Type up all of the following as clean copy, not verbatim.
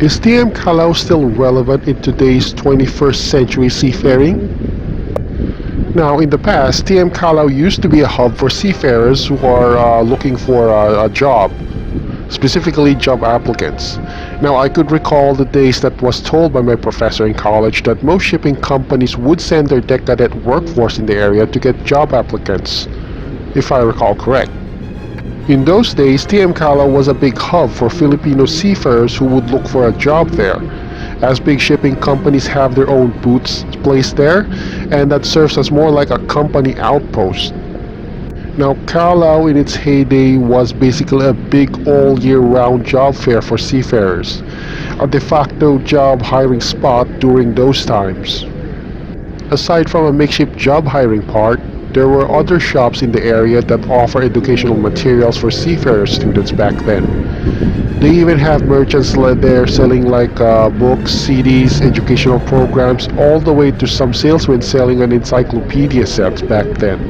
Is TM Kalaw still relevant in today's 21st century seafaring? Now, in the past, TM Kalaw used to be a hub for seafarers who are looking for a job, specifically job applicants. Now, I could recall the days that was told by my professor in college that most shipping companies would send their deck cadet workforce in the area to get job applicants, if I recall correct. In those days, TM Kalaw was a big hub for Filipino seafarers who would look for a job there, as big shipping companies have their own booths placed there, and that serves as more like a company outpost. Now, Kalaw in its heyday was basically a big all-year-round job fair for seafarers, a de facto job hiring spot during those times. Aside from a makeshift job hiring part, there were other shops in the area that offer educational materials for seafarer students back then. They even have merchants there selling like books, CDs, educational programs, all the way to some salesmen selling an encyclopedia sets back then.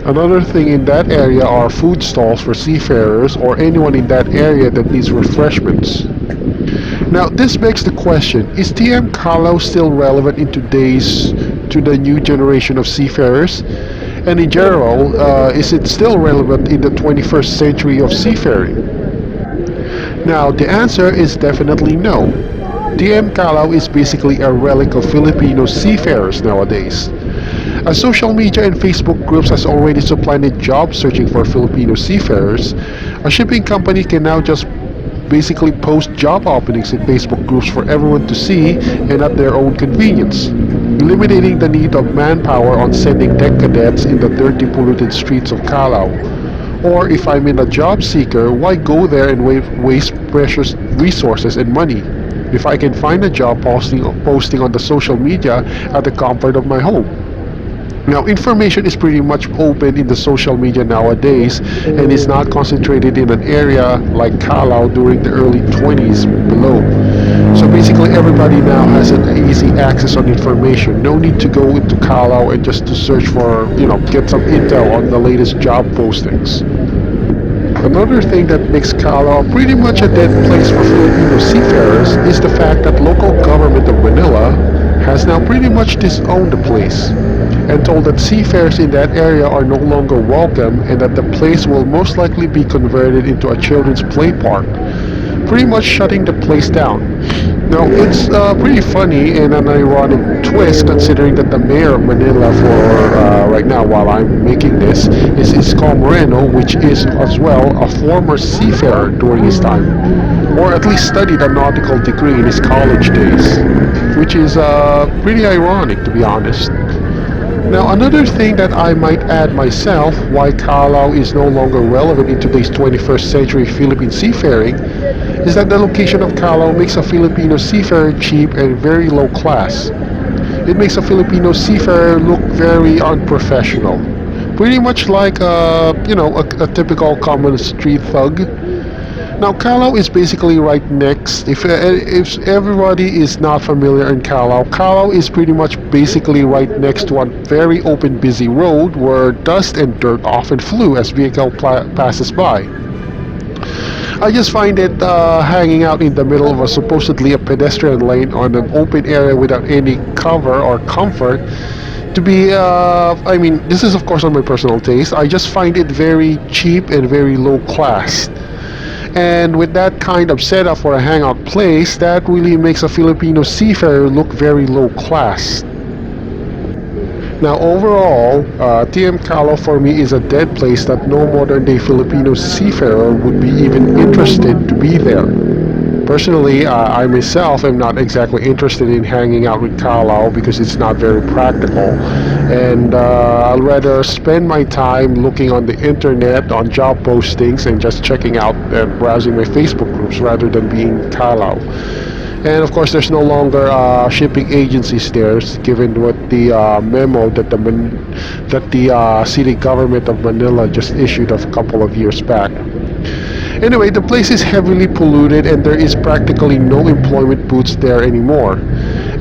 Another thing in that area are food stalls for seafarers or anyone in that area that needs refreshments. Now, this begs the question, is TM Kalaw still relevant in today's to the new generation of seafarers? And in general, is it still relevant in the 21st century of seafaring? Now, the answer is definitely no. TM Kalaw is basically a relic of Filipino seafarers nowadays. As social media and Facebook groups has already supplanted job searching for Filipino seafarers, a shipping company can now just basically post job openings in Facebook groups for everyone to see and at their own convenience, eliminating the need of manpower on sending deck cadets in the dirty polluted streets of Kalaw. Or if I'm in a job seeker, why go there and waste precious resources and money if I can find a job posting on the social media at the comfort of my home? Now, information is pretty much open in the social media nowadays and is not concentrated in an area like Kalaw during the early 20s below. So basically everybody now has an easy access on information. No need to go into Kalaw and just to search for, get some intel on the latest job postings. Another thing that makes Kalaw pretty much a dead place for Filipino seafarers is the fact that local government of Manila has now pretty much disowned the place and told that seafarers in that area are no longer welcome and that the place will most likely be converted into a children's play park, pretty much shutting the place down. Now, it's pretty funny and an ironic twist considering that the mayor of Manila for right now while I'm making this is Isko Moreno, which is as well a former seafarer during his time, or at least studied a nautical degree in his college days, which is pretty ironic to be honest. Now, another thing that I might add myself why Kalaw is no longer relevant in today's 21st century Philippine seafaring is that the location of Kalaw makes a Filipino seafarer cheap and very low class. It makes a Filipino seafarer look very unprofessional. Pretty much like a typical common street thug. Now, Kalaw is basically right next. If everybody is not familiar in Kalaw, Kalaw is pretty much basically right next to a very open, busy road where dust and dirt often flew as vehicle passes by. I just find it hanging out in the middle of a supposedly a pedestrian lane on an open area without any cover or comfort to be, this is of course on my personal taste. I just find it very cheap and very low class. And with that kind of setup for a hangout place, that really makes a Filipino seafarer look very low class. Now overall, TM Kalaw for me is a dead place that no modern day Filipino seafarer would be even interested to be there. Personally, I myself am not exactly interested in hanging out with Kalaw because it's not very practical, and I'll rather spend my time looking on the internet on job postings and just checking out and browsing my Facebook groups rather than being Kalaw. And of course, there's no longer shipping agencies there, given what the memo that the city government of Manila just issued a couple of years back. Anyway, the place is heavily polluted and there is practically no employment booths there anymore.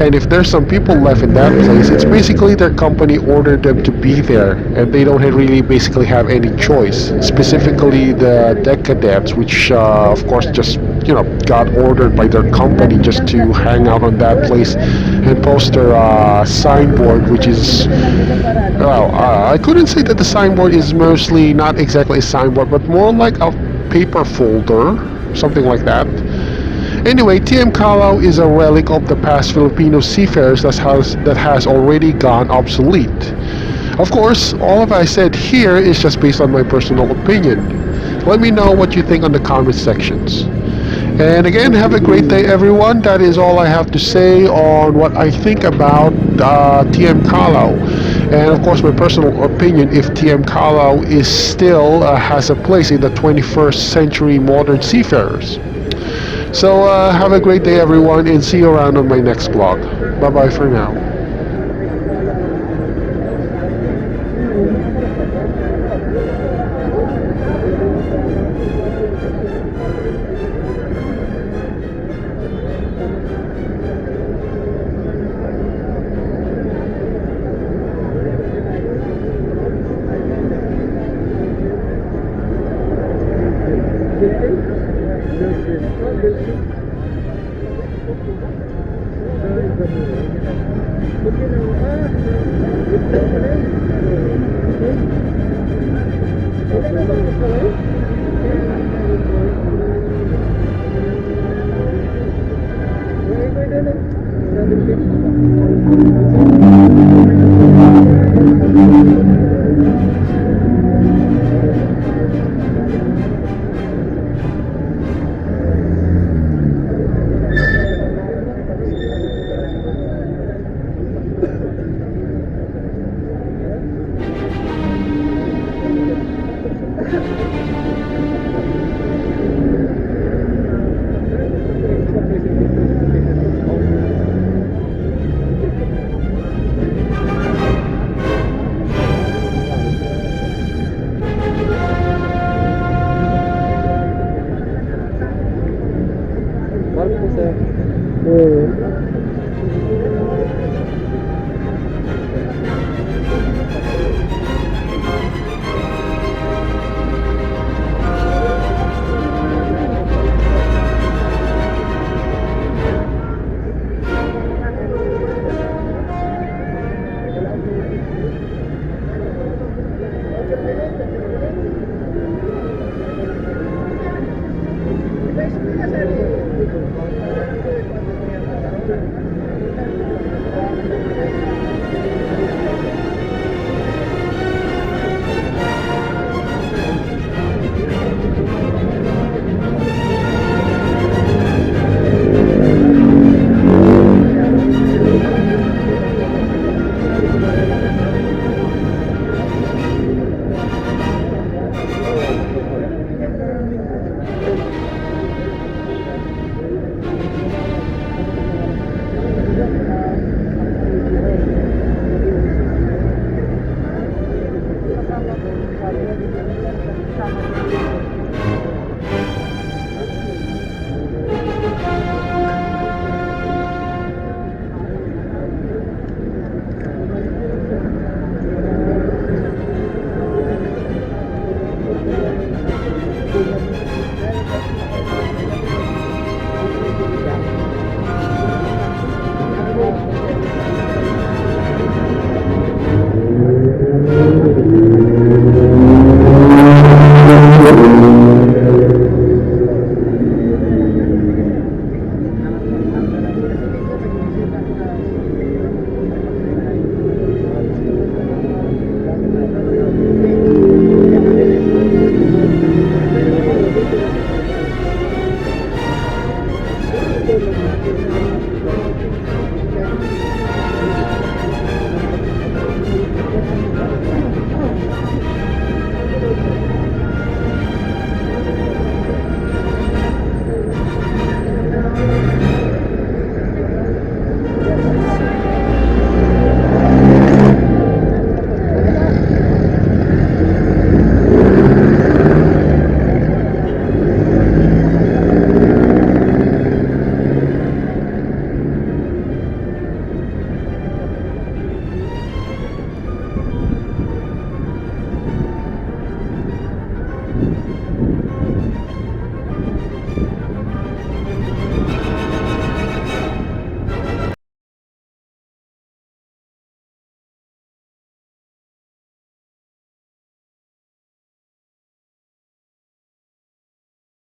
And if there's some people left in that place, it's basically their company ordered them to be there, and they don't really basically have any choice. Specifically, the deck cadets, which of course just got ordered by their company just to hang out on that place and post their signboard, which is well, I couldn't say that the signboard is mostly not exactly a signboard, but more like a paper folder, something like that. Anyway, TM Kalaw is a relic of the past Filipino seafarers that has already gone obsolete. Of course, all of I said here is just based on my personal opinion. Let me know what you think on the comment sections. And again, have a great day, everyone. That is all I have to say on what I think about TM Kalaw. And of course, my personal opinion if TM Kalaw is still has a place in the 21st century modern seafarers. So have a great day, everyone, and see you around on my next vlog. Bye bye for now.